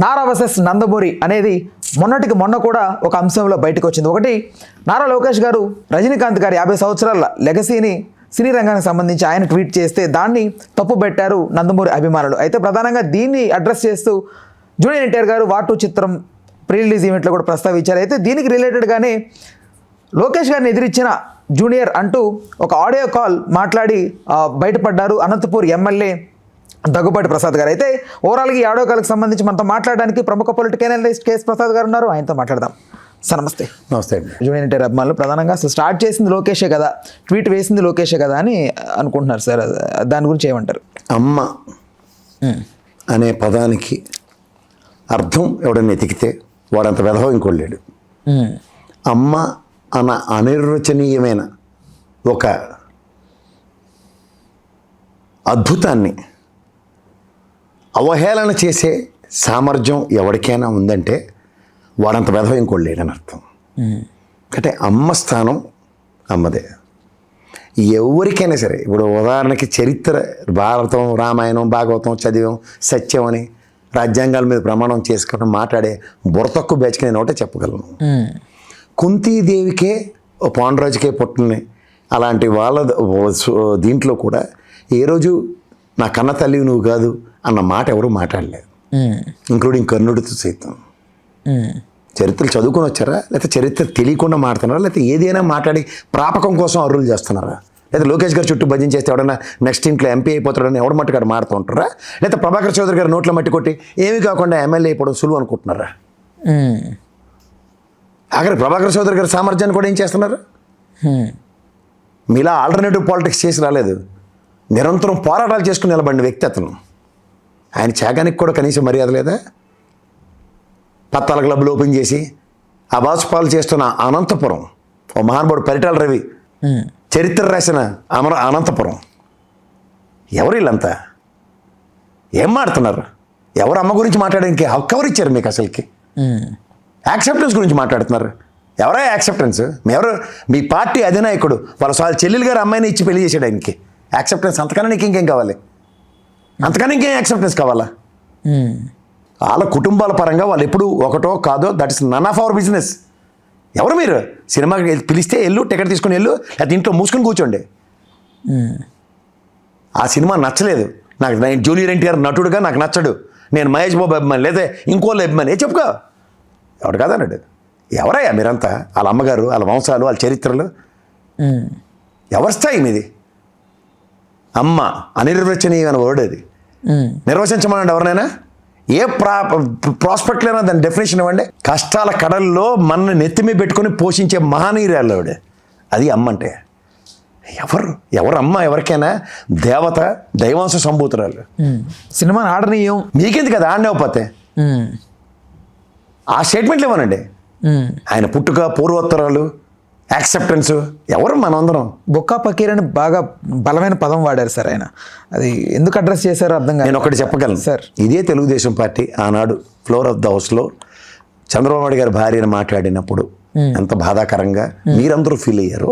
Nara versus Nandamuri అనేది మొన్నటికి మొన్న కూడా ఒక అంశంలో బయటకు వచ్చింది. ఒకటి, నారా లోకేష్ గారు రజనీకాంత్ గారి 50 సంవత్సరాల లెగసీని సినీ రంగానికి సంబంధించి ఆయన ట్వీట్ చేస్తే దాన్ని తప్పు పెట్టారు నందమూరి అభిమానులు. అయితే ప్రధానంగా దీన్ని అడ్రస్ చేస్తూ జూనియర్ ఎన్టీఆర్ గారు వార్ 2 చిత్రం ప్రీ రిలీజ్ ఈవెంట్లో కూడా ప్రస్తావించారు. అయితే దీనికి రిలేటెడ్గానే లోకేష్ గారిని ఎదిరించిన జూనియర్ అంటూ ఒక ఆడియో కాల్ మాట్లాడి బయటపడ్డారు అనంతపూర్ ఎమ్మెల్యే దగ్గుబాటి ప్రసాద్ గారు. అయితే ఓవరాల్గా ఈ ఆడియో కాల్కి సంబంధించి మనతో మాట్లాడడానికి ప్రముఖ పొలిటికల్ అనలిస్ట్ కేఎస్ ప్రసాద్ గారు ఉన్నారు. ఆయనతో మాట్లాడదాం. సార్ నమస్తే. నమస్తే అండి. జూనియర్ ఎన్టీఆర్ అభిమానులు ప్రధానంగా అసలు స్టార్ట్ చేసింది లోకేషే కదా, ట్వీట్ వేసింది లోకేషే కదా అని అనుకుంటున్నారు సార్. దాని గురించి ఏమంటారు? అమ్మ అనే పదానికి అర్థం ఎవడన్నా ఎతికితే వాడంత వెధవ ఇంకోటి లేడు. అమ్మ అన్న అనిర్వచనీయమైన ఒక అద్భుతాన్ని అవహేళన చేసే సామర్థ్యం ఎవరికైనా ఉందంటే వాడంత వెధవ ఇంకోటి లేడని అర్థం. అంటే అమ్మ స్థానం అమ్మదే. ఎవరికైనా సరే, ఇప్పుడు ఉదాహరణకి చరిత్ర, భారతం, రామాయణం, భాగవతం చదివాం, సత్యం అని రాజ్యాంగాల మీద ప్రమాణం చేసుకోవడం మాట్లాడే బుర్రతక్కు బ్యాచ్కి నేను ఒకటే చెప్పగలను. కుంతీదేవికే పాండురాజుకే పుట్టిన అలాంటి వాళ్ళ దీంట్లో కూడా ఏ రోజు నా కన్న తల్లి నువ్వు కాదు అన్న మాట ఎవరు మాట్లాడలేదు, ఇంక్లూడింగ్ కర్ణుడితో సైతం. చరిత్రలు చదువుకొని వచ్చారా, లేకపోతే చరిత్ర తెలియకుండా మాట్లాడుతున్నారా, లేకపోతే ఏదైనా మాట్లాడి ప్రాపకం కోసం అరువులు చేస్తున్నారా, లేదా లోకేష్ గారు చుట్టూ భజన చేస్తే ఎవడన్నా నెక్స్ట్ ఇంట్లో ఎంపీ అయిపోతాడని ఎవడ మట్టుగాడు మాడుతూ ఉంటారా, లేకపోతే ప్రభాకర్ చౌదరి గారు నోట్లో మట్టి కొట్టి ఏమీ కాకుండా ఎమ్మెల్యే అయిపోవడం సులువు అనుకుంటున్నారా? ఆఖరి ప్రభాకర్ చౌదరి గారి సామర్థ్యాన్ని కూడా ఏం చేస్తున్నారు? మీలా ఆల్టర్నేటివ్ పాలిటిక్స్ చేసి రాలేదు, నిరంతరం పోరాటాలు చేసుకుని నిలబడిన వ్యక్తి అతను. ఆయన త్యాగానికి కూడా కనీసం మర్యాద లేదా? పత్తాల క్లబ్లు ఓపెన్ చేసి అబాసుపాలు చేస్తున్న అనంతపురం, ఓ మహానుభావుడు పరిటాల రవి చరిత్ర రాసిన అనంతపురం. ఎవరు వీళ్ళంతా? ఏం మాడుతున్నారు? ఎవరు అమ్మ గురించి మాట్లాడడానికి హక్కు ఎవరు ఇచ్చారు మీకు? అసలుకి యాక్సెప్టెన్స్ గురించి మాట్లాడుతున్నారు. ఎవరో యాక్సెప్టెన్స్? ఎవరు? మీ పార్టీ అధినాయకుడు వాళ్ళ చెల్లెలు గారు అమ్మాయిని ఇచ్చి పెళ్లి చేసాడు. ఆయనకి యాక్సెప్టెన్స్ అంతకన్నా నీకు ఇంకేం కావాలి? అంతకన్నా ఇంకేం యాక్సెప్టెన్స్ కావాలా? వాళ్ళ కుటుంబాల పరంగా వాళ్ళు ఎప్పుడు ఒకటో కాదో, that is none of our business. ఎవరు మీరు? సినిమాకి పిలిస్తే వెళ్ళు, టికెట్ తీసుకుని వెళ్ళు, లేకపోతే ఇంట్లో మూసుకుని కూర్చోండి. ఆ సినిమా నచ్చలేదు నాకు, నేను జూనియర్ ఎన్టీఆర్ నటుడుగా నాకు నచ్చడు, నేను మహేష్ బాబు అభిమాని లేదా ఇంకోళ్ళు అభిమాని చెప్పుకో. ఎవడు కాదన్నాడు? ఎవరయ్యా మీరంతా? వాళ్ళ అమ్మగారు, వాళ్ళ వంశాలు, వాళ్ళ చరిత్రలు ఎవరి స్థాయి మీది? అమ్మ అనిర్వచనీయమైన వర్డ్ అది. నిర్వచించమనండి ఎవరినైనా. ఏ ప్రాస్పెక్ట్లైనా దాని డెఫినేషన్ ఇవ్వండి. కష్టాల కడల్లో మన నెత్తిమి పెట్టుకొని పోషించే మహనీయురాలు ఆవిడ. అది అమ్మ అంటే. ఎవరు అమ్మ? ఎవరికైనా దేవత, దైవాంశ సంభూతురాలు. సినిమాని ఆడనీయం మీకెందుకు కదా ఆడనివ్వకపోతే? ఆ స్టేట్మెంట్లు ఇవ్వనండి. ఆయన పుట్టుక, పూర్వోత్తరాలు, యాక్సెప్టెన్స్. ఎవరు మనందరం? బొక్కా పకీర్ అని బాగా బలమైన పదం వాడారు సార్. ఆయన అది ఎందుకు అడ్రస్ చేశారో అర్థం కాదు. నేను ఒకటి చెప్పగలను సార్. ఇదే తెలుగుదేశం పార్టీ ఆనాడు ఫ్లోర్ ఆఫ్ ద హౌస్లో చంద్రబాబు నాయుడు గారి భార్యను మాట్లాడినప్పుడు ఎంత బాధాకరంగా మీరందరూ ఫీల్ అయ్యారో,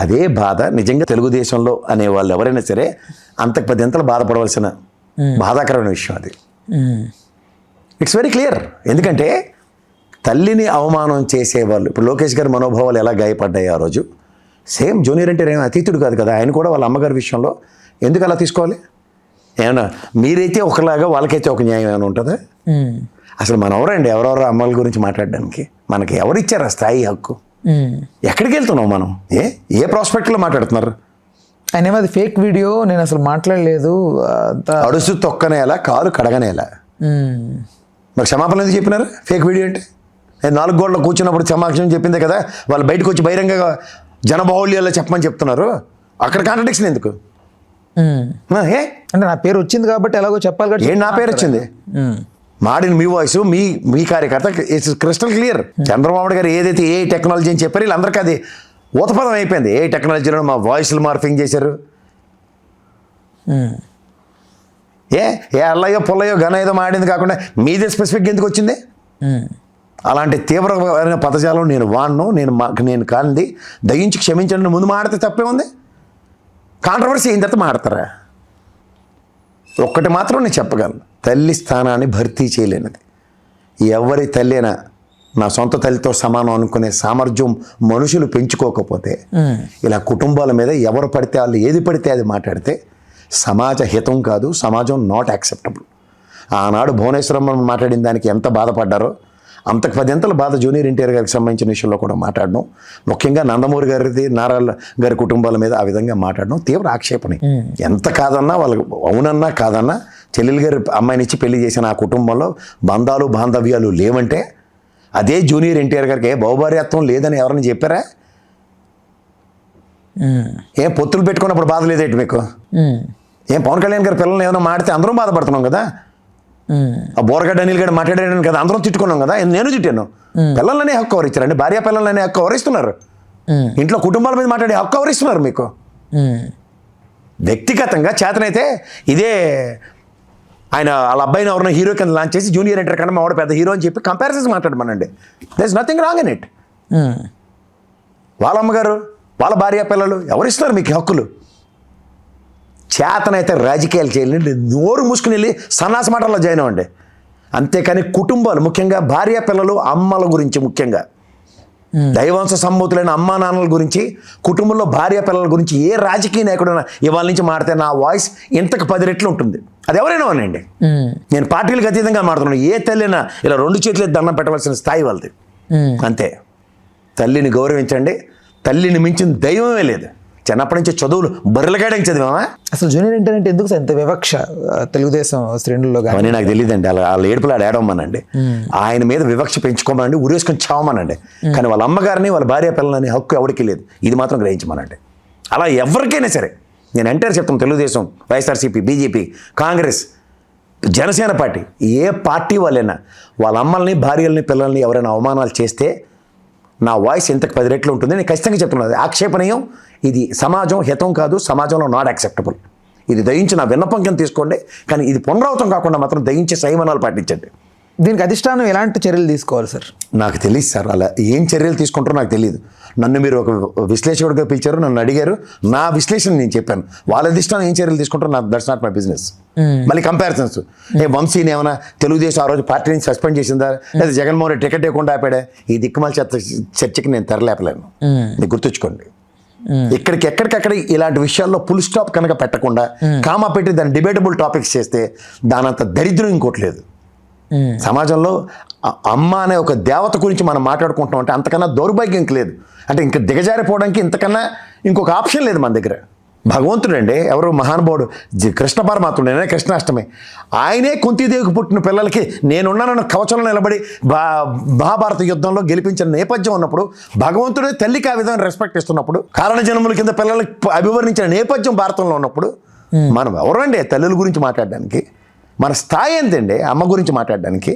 అదే బాధ నిజంగా తెలుగుదేశంలో అనే వాళ్ళు ఎవరైనా సరే అంతకు 10 ఎంతలు బాధపడవలసిన బాధాకరమైన విషయం అది. It's very clear. ఎందుకంటే తల్లిని అవమానం చేసేవాళ్ళు, ఇప్పుడు లోకేష్ గారి మనోభావాలు ఎలా గాయపడ్డాయి ఆ రోజు, సేమ్ జూనియర్ ఎన్టీఆర్ ఏమైనా అతీతుడు కాదు కదా. ఆయన కూడా వాళ్ళ అమ్మగారి విషయంలో ఎందుకు అలా తీసుకోవాలి? ఏమన్నా మీరైతే ఒకలాగా వాళ్ళకైతే ఒక న్యాయం ఏమైనా ఉంటుందా? అసలు మనం ఎవరండి ఎవరెవరో అమ్మల గురించి మాట్లాడడానికి? మనకి ఎవరిచ్చారు ఆ స్థాయి హక్కు? ఎక్కడికి వెళ్తున్నాం మనం? ఏ ప్రాస్పెక్ట్లో మాట్లాడుతున్నారు? ఆయన అది ఫేక్ వీడియో, నేను అసలు మాట్లాడలేదు, అడుసు తొక్కనేలా కాలు కడగనేలా. మరి క్షమాపణ ఎందుకు చెప్పినారు? ఫేక్ వీడియో అంటే 4 గోడలో కూర్చున్నప్పుడు క్షమాపణ చెప్పిందే కదా. వాళ్ళు బయటకు వచ్చి బహిరంగంగా జనబాహుళ్యాల్లో చెప్పమని చెప్తున్నారు. అక్కడ కాంట్రడిక్షన్ ఎందుకు? అంటే నా పేరు వచ్చింది కాబట్టి ఎలాగో చెప్పాలి కదా. నా పేరు వచ్చింది? మాడిన మీ వాయిస్, మీ కార్యకర్త, ఇట్స్ క్రిస్టల్ క్లియర్. చంద్రబాబు గారు ఏదైతే ఏ టెక్నాలజీ అని చెప్పారు, వీళ్ళందరికీ అది ఊతపదం అయిపోయింది. ఏ టెక్నాలజీలో మా వాయిస్లు మార్ఫింగ్ చేశారు? ఏ అల్లయ్యో పుల్లయ్యో ఘన ఏదో మాడింది కాకుండా మీదే స్పెసిఫిక్గా ఎందుకు వచ్చింది? అలాంటి తీవ్రమైన పదజాలం నేను వాడను, నేను కానిది దయించి క్షమించండి ముందు మాడితే తప్పే ఉంది. కాంట్రవర్సీ అయిన తర్వాత మాడతారా? ఒక్కటి మాత్రం నేను చెప్పగలను, తల్లి స్థానాన్ని భర్తీ చేయలేనిది ఎవరి తల్లినా నా సొంత తల్లితో సమానం అనుకునే సామర్థ్యం మనుషులు పెంచుకోకపోతే ఇలా కుటుంబాల మీద ఎవరు పడితే వాళ్ళు ఏది పడితే అది మాట్లాడితే సమాజ హితం కాదు, సమాజం నాట్ యాక్సెప్టబుల్. ఆనాడు భువనేశ్వరం మాట్లాడిన దానికి ఎంత బాధపడ్డారో అంతకు 10 అంతల బాధ జూనియర్ ఎన్టీఆర్ గారికి సంబంధించిన విషయంలో కూడా మాట్లాడడం, ముఖ్యంగా నందమూరి గారిది, నారా గారి కుటుంబాల మీద ఆ విధంగా మాట్లాడడం తీవ్ర ఆక్షేపణ. ఎంత కాదన్నా వాళ్ళకి అవునన్నా కాదన్నా చెల్లెలు గారి అమ్మాయిని ఇచ్చి పెళ్లి చేసిన ఆ కుటుంబంలో బంధాలు బాంధవ్యాలు లేవంటే అదే జూనియర్ ఎన్టీఆర్ గారికి బహుభార్యత్వం లేదని ఎవరైనా చెప్పారా? ఏం పొత్తులు పెట్టుకున్నప్పుడు బాధ లేదేంటి మీకు? ఏం పవన్ కళ్యాణ్ గారి పిల్లల్ని ఏమైనా మాడితే అందరం బాధపడుతున్నాం కదా. ఆ బోరగడ్డ అనిల్ గడ్డ మాట్లాడాను కదా, అందరం తిట్టుకున్నాం కదా. నేను తిట్టాను. పిల్లలనే హక్కు ఎవరిచ్చారండి? భార్య పిల్లలనే హక్కు ఎవరిస్తున్నారు? ఇంట్లో కుటుంబాల మీద మాట్లాడే హక్కు ఎవరిస్తున్నారు మీకు? వ్యక్తిగతంగా చేతనైతే ఇదే ఆయన వాళ్ళ అబ్బాయిని ఎవరైనా హీరో కింద లాంచ్ చేసి జూనియర్ ఎన్టీఆర్ కన్నా మావాడు పెద్ద హీరో అని చెప్పి కంపారిజన్స్ మాట్లాడమనండి. There is nothing wrong in it. వాళ్ళ అమ్మగారు, వాళ్ళ భార్య పిల్లలు ఎవరిస్తున్నారు మీకు హక్కులు? చేతనైతే రాజకీయాలు చేయాలండి, నోరు మూసుకుని వెళ్ళి సన్నాస మాటల్లో జాయిన్ అవ్వండి. అంతేకాని కుటుంబాలు, ముఖ్యంగా భార్య పిల్లలు, అమ్మల గురించి, ముఖ్యంగా దైవాంశ సంభూతులైన అమ్మా నాన్నల గురించి, కుటుంబంలో భార్య పిల్లల గురించి ఏ రాజకీయ నాయకుడైనా ఇవాళ నుంచి మాడితే నా వాయిస్ ఇంతకు 10 రెట్లు ఉంటుంది. అది ఎవరైనా అనండి. నేను పార్టీలకు అతీతంగా మాడుతున్నాను. ఏ తల్లినా ఇలా 2 చేతులు దండం పెట్టవలసిన స్థాయి వాళ్ళది. అంతే. తల్లిని గౌరవించండి. తల్లిని మించిన దైవమే లేదు. చిన్నప్పటి నుంచి చదువులు బర్రెలగాడని చదివామా? అసలు జూనియర్ ఎన్టీఆర్ అంటే ఎందుకు ఎంత వివక్ష తెలుగుదేశం శ్రేణుల్లో? కానీ నాకు తెలియదండి. వాళ్ళ ఏడుపులు ఆడమనండి, ఆయన మీద వివక్ష పెంచుకోమనండి, ఉరేసుకొని చావమనండి. కానీ వాళ్ళ అమ్మగారిని, వాళ్ళ భార్య పిల్లలని హక్కు ఎవరికి లేదు. ఇది మాత్రం గ్రహించమనండి. అలా ఎవరికైనా సరే నేను ఎంటర్ చెప్తాను. తెలుగుదేశం, వైఎస్ఆర్సీపీ, బీజేపీ, కాంగ్రెస్, జనసేన పార్టీ, ఏ పార్టీ వాళ్ళైనా వాళ్ళ అమ్మల్ని, భార్యల్ని, పిల్లల్ని ఎవరైనా అవమానాలు చేస్తే నా వాయిస్ ఇంతకు 10 రెట్లు ఉంటుంది. నేను ఖచ్చితంగా చెప్తున్నాను. ఆక్షేపణీయం. ఇది సమాజం హితం కాదు, సమాజంలో నాట్ యాక్సెప్టబుల్. ఇది దయించి నా విన్నపం కింద తీసుకోండి. కానీ ఇది పునరావృతం కాకుండా మాత్రం దయించి సంయమనాలు పాటించండి. దీనికి అధిష్టానం ఎలాంటి చర్యలు తీసుకోవాలి సార్? నాకు తెలియదు సార్. అలా ఏం చర్యలు తీసుకుంటారో నాకు తెలియదు. నన్ను మీరు ఒక విశ్లేషకుడిగా పిలిచారు, నన్ను అడిగారు, నా విశ్లేషణ నేను చెప్పాను. వాళ్ళ అధిష్టానం ఏం చర్యలు తీసుకుంటారో నాకు దట్స్ నాట్ మై బిజినెస్. మళ్ళీ కంపారిజన్స్, వంశీని ఏమైనా తెలుగుదేశం ఆ రోజు పార్టీ నుంచి సస్పెండ్ చేసిందా, లేదా జగన్మోహన్ రెడ్డి టికెట్ ఇవ్వకుండా ఆపాడా? ఈ దిక్కుమాల చర్చకి నేను తెరలేపలేను. మీరు గుర్తుంచుకోండి. ఎక్కడికక్కడ ఇలాంటి విషయాల్లో ఫుల్ స్టాప్ కనుక పెట్టకుండా కామా పెట్టి దాన్ని డిబేటబుల్ టాపిక్స్ చేస్తే దానంత దరిద్రం ఇంకోటి లేదు. సమాజంలో అమ్మ అనే ఒక దేవత గురించి మనం మాట్లాడుకుంటున్నాం అంటే అంతకన్నా దౌర్భాగ్యం లేదు. అంటే ఇంకా దిగజారిపోవడానికి ఇంతకన్నా ఇంకొక ఆప్షన్ లేదు మన దగ్గర. భగవంతుడు అండి, ఎవరు మహానుభావుడు, కృష్ణ పరమాత్ముడు, కృష్ణాష్టమి, ఆయనే కుంతీదేవికి పుట్టిన పిల్లలకి నేనున్నానన్న కవచంలో నిలబడి మహాభారత యుద్ధంలో గెలిపించిన నేపథ్యం ఉన్నప్పుడు, భగవంతుడే తల్లికి ఆ విధంగా రెస్పెక్ట్ ఇస్తున్నప్పుడు, కారణ జన్మల కింద పిల్లలకి అభివర్ణించిన నేపథ్యం భారతంలో ఉన్నప్పుడు మనం ఎవరండి తల్లుల గురించి మాట్లాడడానికి? మన స్థాయి ఎంతండి అమ్మ గురించి మాట్లాడడానికి?